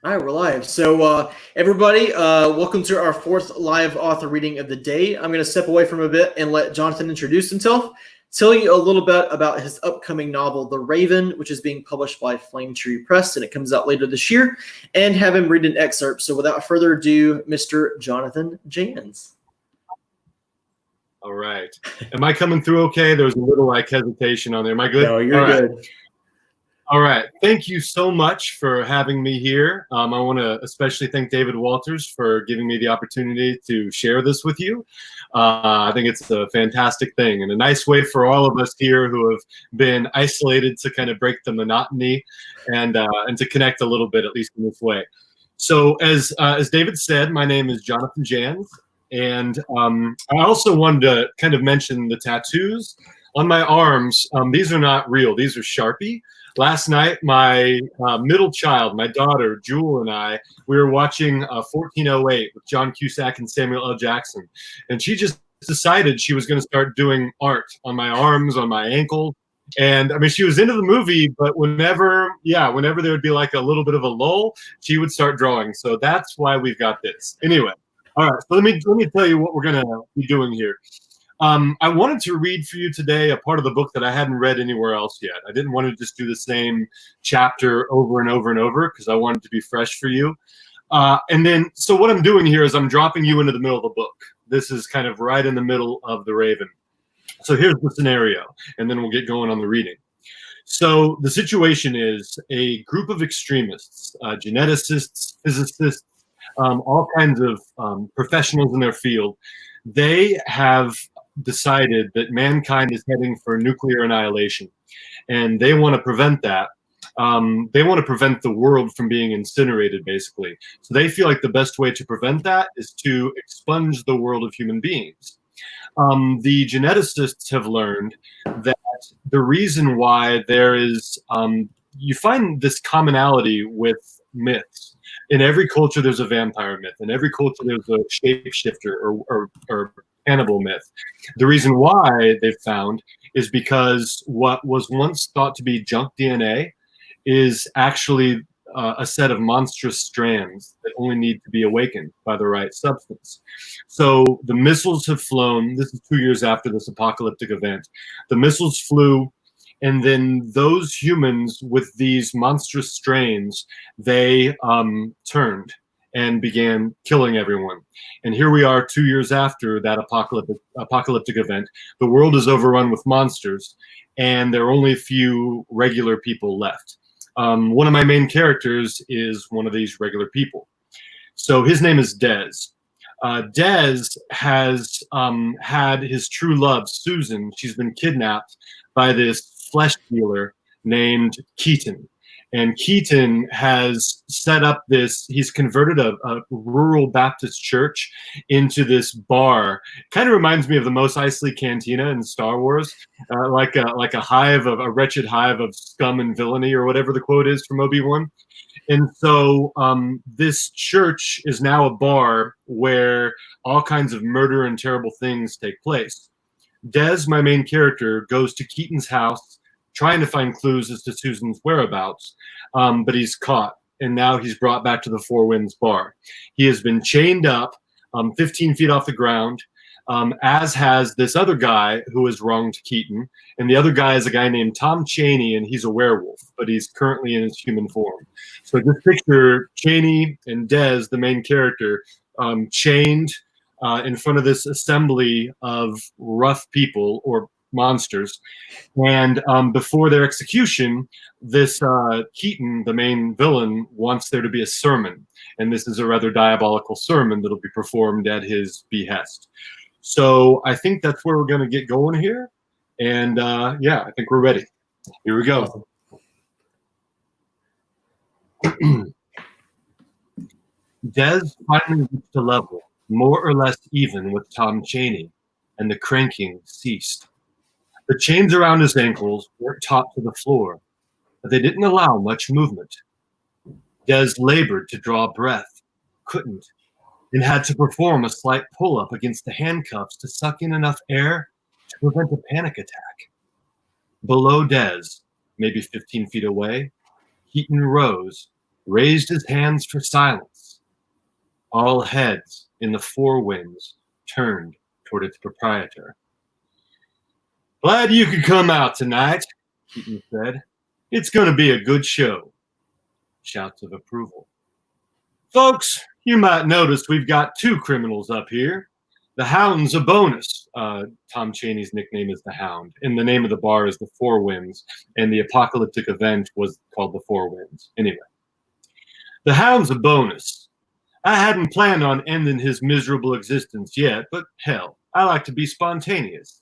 All right, we're live. So, everybody, welcome to our fourth live author reading of the day. I'm going to step away from a bit and let Jonathan introduce himself, tell you a little bit about his upcoming novel, The Raven, which is being published by Flame Tree Press, and it comes out later this year, and have him read an excerpt. So, without further ado, Mr. Jonathan Janz. All right. Am I coming through okay? There was a little hesitation on there. Am I good? No, you're good. All right. Thank you so much for having me here. I want to especially thank David Walters for giving me the opportunity to share this with you. I think it's a fantastic thing and a nice way for all of us here who have been isolated to kind of break the monotony and to connect a little bit, at least in this way. So as David said, my name is Jonathan Janz, and I also wanted to kind of mention the tattoos on my arms. These are not real. These are Sharpie. Last night, my middle child, my daughter, Jewel, and I, we were watching 1408 with John Cusack and Samuel L. Jackson. And she just decided she was going to start doing art on my arms, on my ankles. And I mean, she was into the movie, but whenever there would be like a little bit of a lull, she would start drawing. So that's why we've got this. Anyway, all right, so let me tell you what we're going to be doing here. I wanted to read for you today a part of the book that I hadn't read anywhere else yet. I didn't want to just do the same chapter over and over and over because I wanted to be fresh for you. So what I'm doing here is I'm dropping you into the middle of the book. This is kind of right in the middle of The Raven. So here's the scenario, and then we'll get going on the reading. So the situation is a group of extremists, geneticists, physicists, all kinds of professionals in their field. They have decided that mankind is heading for nuclear annihilation, and they want to prevent that. They want to prevent the world from being incinerated, basically. So they feel like the best way to prevent that is to expunge the world of human beings. The geneticists have learned that the reason why there is, you find this commonality with myths. In every culture, there's a vampire myth. In every culture, there's a shapeshifter or cannibal myth. The reason why they've found is because what was once thought to be junk DNA is actually a set of monstrous strands that only need to be awakened by the right substance. So the missiles have flown. This is 2 years after this apocalyptic event. The missiles flew, and then those humans with these monstrous strains, they turned and began killing everyone. And here we are 2 years after that apocalyptic event. The world is overrun with monsters, and there are only a few regular people left. One of my main characters is one of these regular people. So his name is Dez. Dez has had his true love, Susan. She's been kidnapped by this flesh dealer named Keaton. And Keaton has set up this, he's converted a rural Baptist church into this bar. Kind of reminds me of the Mos Eisley Cantina in Star Wars, like a hive of a wretched hive of scum and villainy, or whatever the quote is from Obi-Wan. And so this church is now a bar where all kinds of murder and terrible things take place. Dez, my main character, goes to Keaton's house trying to find clues as to Susan's whereabouts, but he's caught, and now he's brought back to the Four Winds bar. He has been chained up 15 feet off the ground, as has this other guy who has wronged Keaton, and the other guy is a guy named Tom Chaney, and he's a werewolf, but he's currently in his human form. So just picture Chaney and Dez, the main character, chained in front of this assembly of rough people, or monsters, and before their execution, this Keaton, the main villain, wants there to be a sermon, and this is a rather diabolical sermon that'll be performed at his behest. So I think that's where we're going to get going here, and yeah, I think we're ready. Here we go. Dez finally reached a level more or less even with Tom Chaney, and the cranking ceased. The chains around his ankles weren't taut to the floor, but they didn't allow much movement. Dez labored to draw breath, couldn't, and had to perform a slight pull-up against the handcuffs to suck in enough air to prevent a panic attack. Below Dez, maybe 15 feet away, Keaton rose raised his hands for silence. All heads in the four winds turned toward its proprietor. "Glad you could come out tonight," Keaton said. "It's going to be a good show." Shouts of approval. "Folks, you might notice we've got two criminals up here. The Hound's a bonus." Tom Chaney's nickname is the Hound, and the name of the bar is the Four Winds, and the apocalyptic event was called the Four Winds. Anyway, "The Hound's a bonus. I hadn't planned on ending his miserable existence yet, but hell, I like to be spontaneous.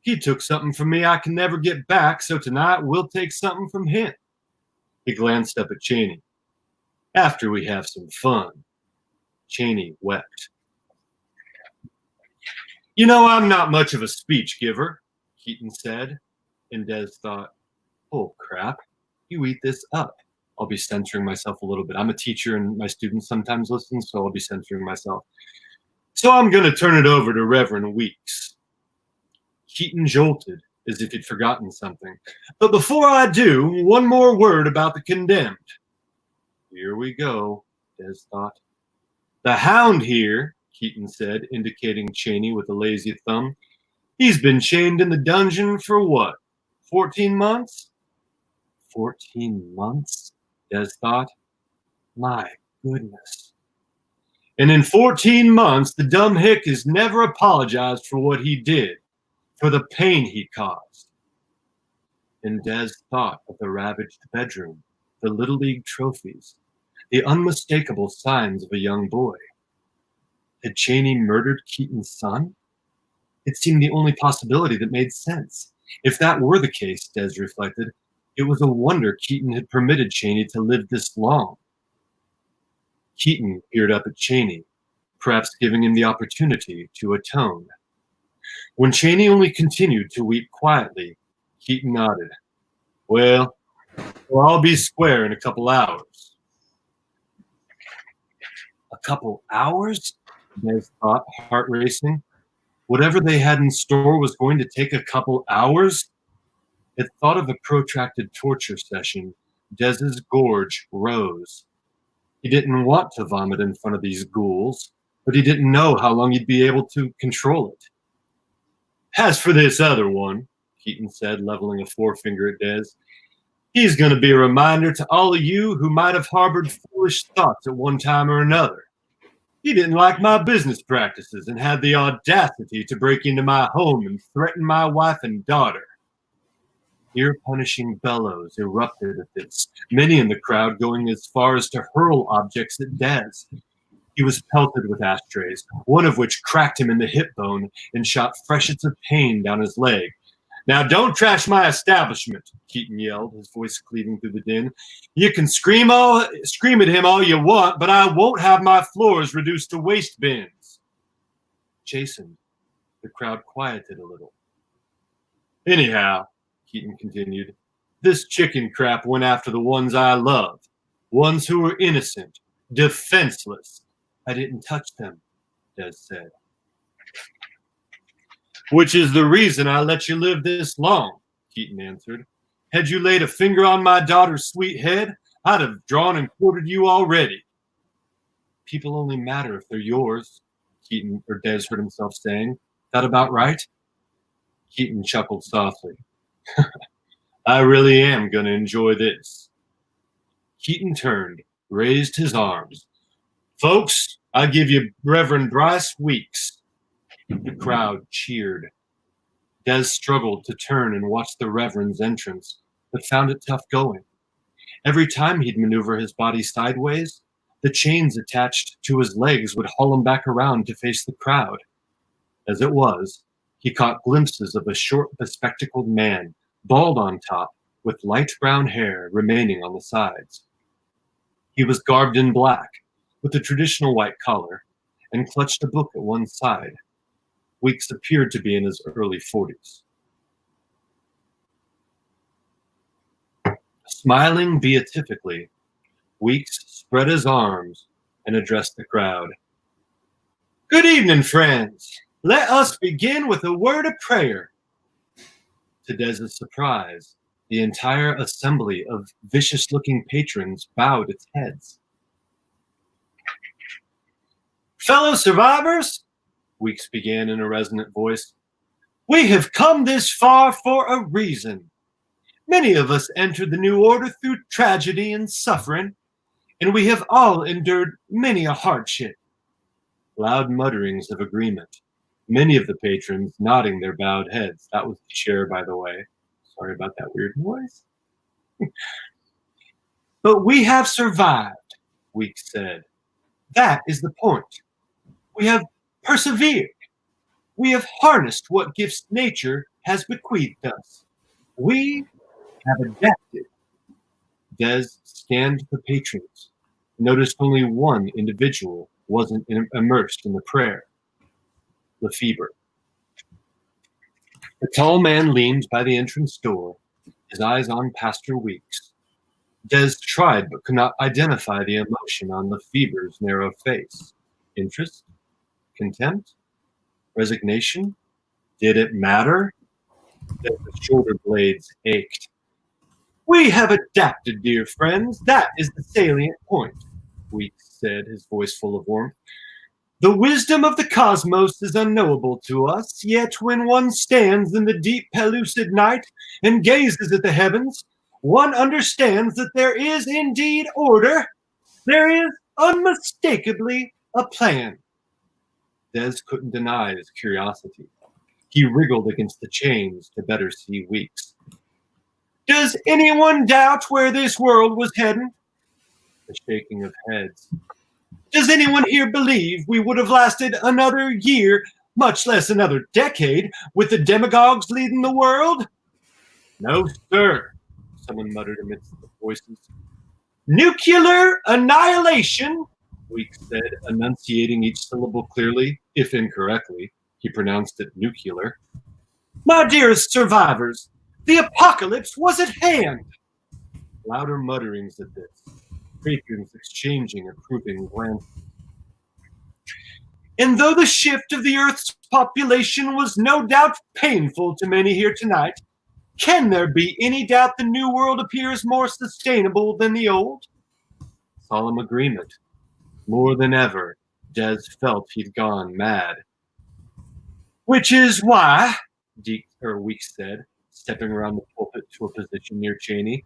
He took something from me I can never get back, so tonight we'll take something from him." He glanced up at Chaney. "After we have some fun." Chaney wept. "You know, I'm not much of a speech giver," Keaton said, and Des thought, "Oh crap, you eat this up." I'll be censoring myself a little bit. I'm a teacher and my students sometimes listen, so I'll be censoring myself. "So I'm going to turn it over to Reverend Weeks." Keaton jolted as if he'd forgotten something. "But before I do, one more word about the condemned." Here we go, Des thought. "The Hound here," Keaton said, indicating Chaney with a lazy thumb. "He's been chained in the dungeon for what, 14 months? 14 months, Des thought. My goodness. And in 14 months, the dumb hick has never apologized for what he did, for the pain he caused." And Des thought of the ravaged bedroom, the Little League trophies, the unmistakable signs of a young boy. Had Chaney murdered Keaton's son? It seemed the only possibility that made sense. If that were the case, Des reflected, it was a wonder Keaton had permitted Chaney to live this long. Keaton peered up at Chaney, perhaps giving him the opportunity to atone. When Chaney only continued to weep quietly, Keaton nodded. Well, I'll be square in a couple hours." A couple hours? Des thought, heart racing. Whatever they had in store was going to take a couple hours? At thought of a protracted torture session, Des's gorge rose. He didn't want to vomit in front of these ghouls, but he didn't know how long he'd be able to control it. "As for this other one," Keaton said, leveling a forefinger at Des, "he's going to be a reminder to all of you who might have harbored foolish thoughts at one time or another. He didn't like my business practices and had the audacity to break into my home and threaten my wife and daughter." Ear-punishing bellows erupted at this, many in the crowd going as far as to hurl objects at Des. He was pelted with ashtrays, one of which cracked him in the hip bone and shot freshets of pain down his leg. "Now don't trash my establishment," Keaton yelled, his voice cleaving through the din. "You can scream at him all you want, but I won't have my floors reduced to waste bins." Chastened, the crowd quieted a little. "Anyhow," Keaton continued, "this chicken crap went after the ones I love, ones who were innocent, defenseless. I didn't touch them," Des said. "Which is the reason I let you live this long," Keaton answered. "Had you laid a finger on my daughter's sweet head, I'd have drawn and quartered you already." "People only matter if they're yours," Keaton or Des heard himself saying. "That about right?" Keaton chuckled softly. "I really am going to enjoy this." Keaton turned, raised his arms. "Folks, I give you Reverend Bryce Weeks." The crowd cheered. Des struggled to turn and watch the Reverend's entrance, but found it tough going. Every time he'd maneuver his body sideways, the chains attached to his legs would haul him back around to face the crowd. As it was, he caught glimpses of a short, bespectacled man, bald on top, with light brown hair remaining on the sides. He was garbed in black, with the traditional white collar, and clutched a book at one side. Weeks appeared to be in his early 40s. Smiling beatifically, Weeks spread his arms and addressed the crowd. "Good evening, friends. Let us begin with a word of prayer." To Des's surprise, The entire assembly of vicious-looking patrons bowed its heads. "Fellow survivors," Weeks began in a resonant voice, "we have come this far for a reason. Many of us entered the New Order through tragedy and suffering, and we have all endured many a hardship." Loud mutterings of agreement, many of the patrons nodding their bowed heads. That was the chair, by the way. Sorry about that weird noise. "But we have survived," Weeks said. "That is the point. We have persevered. We have harnessed what gifts nature has bequeathed us. We have adapted." Des scanned the patrons, noticed only one individual wasn't immersed in the prayer. Lefebvre. The tall man leaned by the entrance door, his eyes on Pastor Weeks. Des tried but could not identify the emotion on Lefebvre's narrow face. Interest? Contempt? Resignation? Did it matter? Des' shoulder blades ached. "We have adapted, dear friends. That is the salient point," Weeks said, his voice full of warmth. "The wisdom of the cosmos is unknowable to us, yet when one stands in the deep pellucid night and gazes at the heavens, one understands that there is indeed order. There is unmistakably a plan." Des couldn't deny his curiosity. He wriggled against the chains to better see Weeks. "Does anyone doubt where this world was heading?" A shaking of heads. "Does anyone here believe we would have lasted another year, much less another decade, with the demagogues leading the world?" "No, sir," someone muttered amidst the voices. "Nuclear annihilation," Weeks said, enunciating each syllable clearly, if incorrectly. He pronounced it nuclear. "My dearest survivors, the apocalypse was at hand." Louder mutterings at this, patrons exchanging approving glances. "And though the shift of the Earth's population was no doubt painful to many here tonight, can there be any doubt the new world appears more sustainable than the old?" Solemn agreement. More than ever, Des felt he'd gone mad. "Which is why," Weeks said, stepping around the pulpit to a position near Cheney,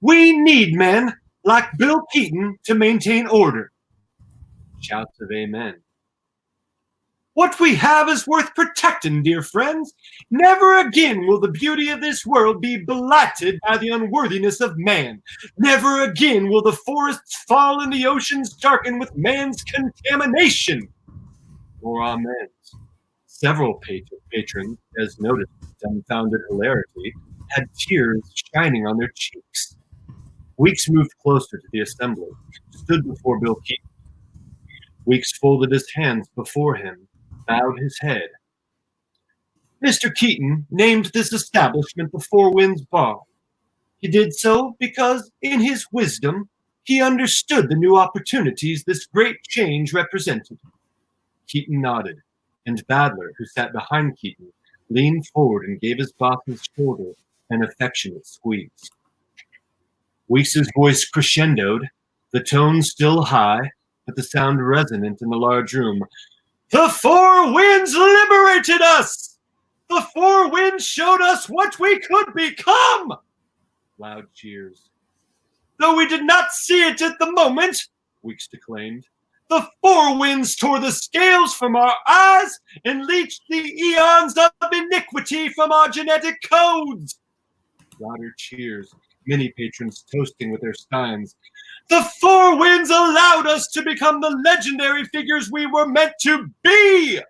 "we need men like Bill Keaton to maintain order." Shouts of amen. "What we have is worth protecting, dear friends. Never again will the beauty of this world be blighted by the unworthiness of man. Never again will the forests fall and the oceans darken with man's contamination." More amens. Several patrons, as noticed with dumbfounded hilarity, had tears shining on their cheeks. Weeks moved closer to the assembly, stood before Bill Keaton. Weeks folded his hands before him, bowed his head. "Mr. Keaton named this establishment the Four Winds Bar. He did so because, in his wisdom, he understood the new opportunities this great change represented." Keaton nodded, and Badler, who sat behind Keaton, leaned forward and gave his boss's shoulder an affectionate squeeze. Weeks's voice crescendoed, the tone still high, but the sound resonant in the large room. "The Four Winds liberated us! The Four Winds showed us what we could become!" Loud cheers. "Though we did not see it at the moment," Weeks declaimed, "the Four Winds tore the scales from our eyes and leached the eons of iniquity from our genetic codes." Louder cheers, many patrons toasting with their steins. "The Four Winds allowed us to become the legendary figures we were meant to be."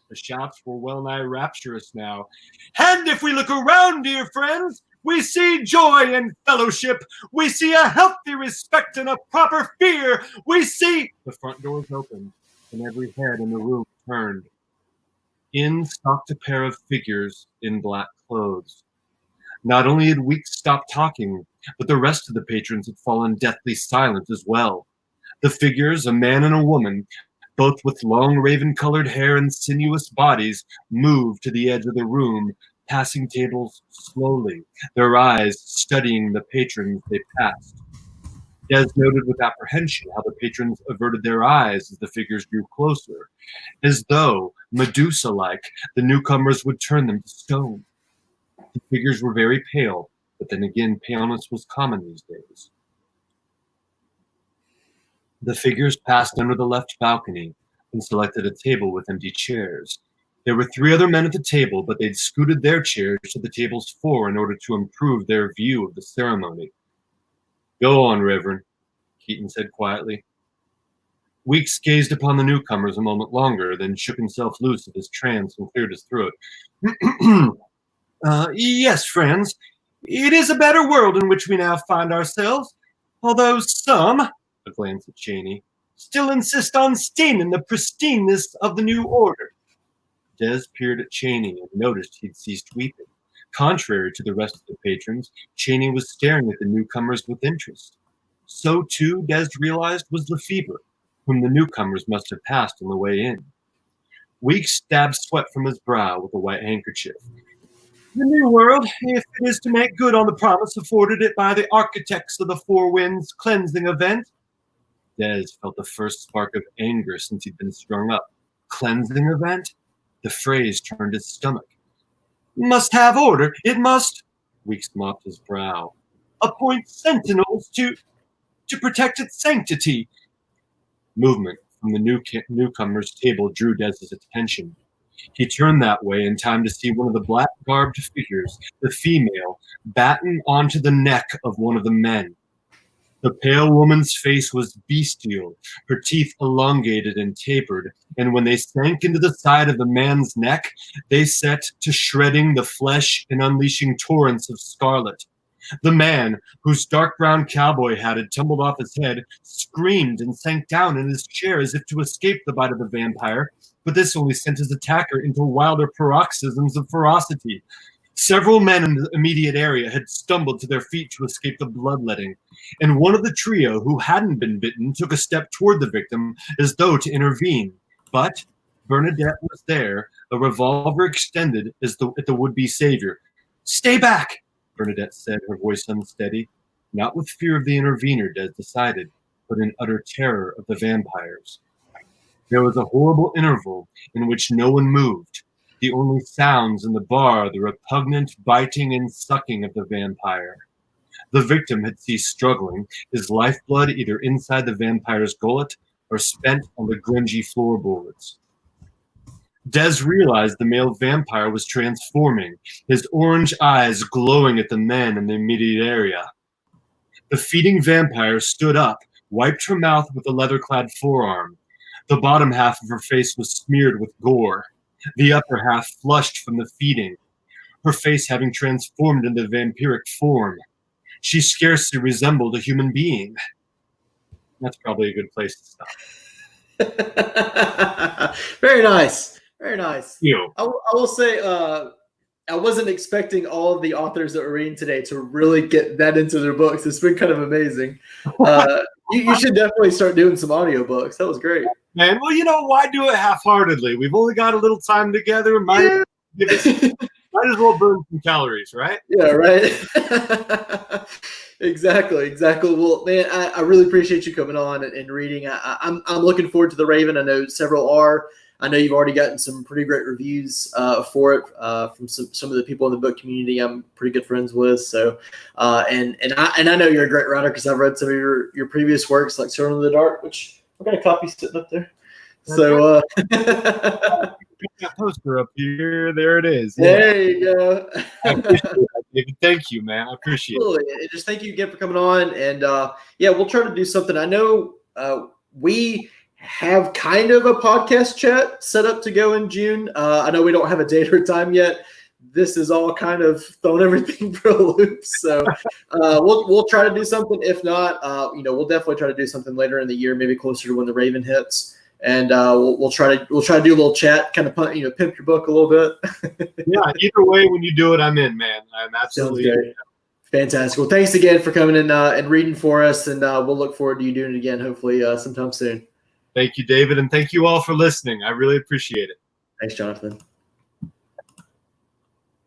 The shouts were well-nigh rapturous now. "And if we look around, dear friends, we see joy and fellowship. We see a healthy respect and a proper fear. We see—" The front doors opened, and every head in the room turned. In stalked a pair of figures in black clothes. Not only had Weeks stopped talking, but the rest of the patrons had fallen deathly silent as well. The figures, a man and a woman, both with long raven-colored hair and sinuous bodies, moved to the edge of the room, passing tables slowly, their eyes studying the patrons they passed. Des noted with apprehension how the patrons averted their eyes as the figures drew closer, as though, Medusa-like, the newcomers would turn them to stone. The figures were very pale, but then again, paleness was common these days. The figures passed under the left balcony and selected a table with empty chairs. There were 3 other men at the table, but they'd scooted their chairs to the table's fore in order to improve their view of the ceremony. "Go on, Reverend," Keaton said quietly. Weeks gazed upon the newcomers a moment longer, then shook himself loose of his trance and cleared his throat. "Yes, friends, it is a better world in which we now find ourselves, although some," a glance at Cheney, "still insist on staining the pristineness of the new order." Des peered at Cheney and noticed he'd ceased weeping. Contrary to the rest of the patrons, Cheney was staring at the newcomers with interest. So too, Des realized, was Lefebvre, whom the newcomers must have passed on the way in. Weeks dabbed sweat from his brow with a white handkerchief. "The new world, if it is to make good on the promise afforded it by the architects of the Four Winds cleansing event." Des felt the first spark of anger since he'd been strung up. Cleansing event? The phrase turned his stomach. "Must have order. It must," Weeks mopped his brow, "appoint sentinels to protect its sanctity." Movement from the newcomer's table drew Des's attention. He turned that way in time to see one of the black-garbed figures, the female, batten onto the neck of one of the men. The pale woman's face was bestial, her teeth elongated and tapered, and when they sank into the side of the man's neck, they set to shredding the flesh and unleashing torrents of scarlet. The man, whose dark brown cowboy hat had tumbled off his head, screamed and sank down in his chair as if to escape the bite of the vampire, but this only sent his attacker into wilder paroxysms of ferocity. Several men in the immediate area had stumbled to their feet to escape the bloodletting, and one of the trio who hadn't been bitten took a step toward the victim as though to intervene. But Bernadette was there, a revolver extended at the would-be savior. "Stay back," Bernadette said, her voice unsteady, not with fear of the intervener, Des decided, but in utter terror of the vampires. There was a horrible interval in which no one moved. The only sounds in the bar, the repugnant biting and sucking of the vampire. The victim had ceased struggling, his lifeblood either inside the vampire's gullet or spent on the grungy floorboards. Des realized the male vampire was transforming, his orange eyes glowing at the men in the immediate area. The feeding vampire stood up, wiped her mouth with a leather-clad forearm. The bottom half of her face was smeared with gore, the upper half flushed from the feeding, her face having transformed into vampiric form. She scarcely resembled a human being. That's probably a good place to stop. Very nice. Very nice. You. I will say, I wasn't expecting all of the authors that we're reading today to really get that into their books. It's been kind of amazing. You should definitely start doing some audiobooks. That was great. Man, well, why do it half-heartedly? We've only got a little time together. Might as well burn some calories, right? Yeah, right. Exactly. Well, man, I really appreciate you coming on and reading. I'm looking forward to The Raven. I know several are. I know you've already gotten some pretty great reviews for it from some of the people in the book community I'm pretty good friends with. So, and I know you're a great writer because I've read some of your previous works, like Children of the Dark, which I've got a copy sitting up there. So, that poster up here, there it is. There you go. I appreciate that, David. Thank you, man. I appreciate it. Just thank you again for coming on, and we'll try to do something. I know we have kind of a podcast chat set up to go in June. I know we don't have a date or time yet. This is all kind of thrown everything for a loop. So we'll try to do something. If not, we'll definitely try to do something later in the year, maybe closer to when The Raven hits. And we'll try to do a little chat, kind of pimp your book a little bit. Yeah, either way, when you do it, I'm in, man. I'm absolutely in. Fantastic. Well, thanks again for coming in and reading for us, and we'll look forward to you doing it again, hopefully sometime soon. Thank you, David, and thank you all for listening. I really appreciate it. Thanks, Jonathan.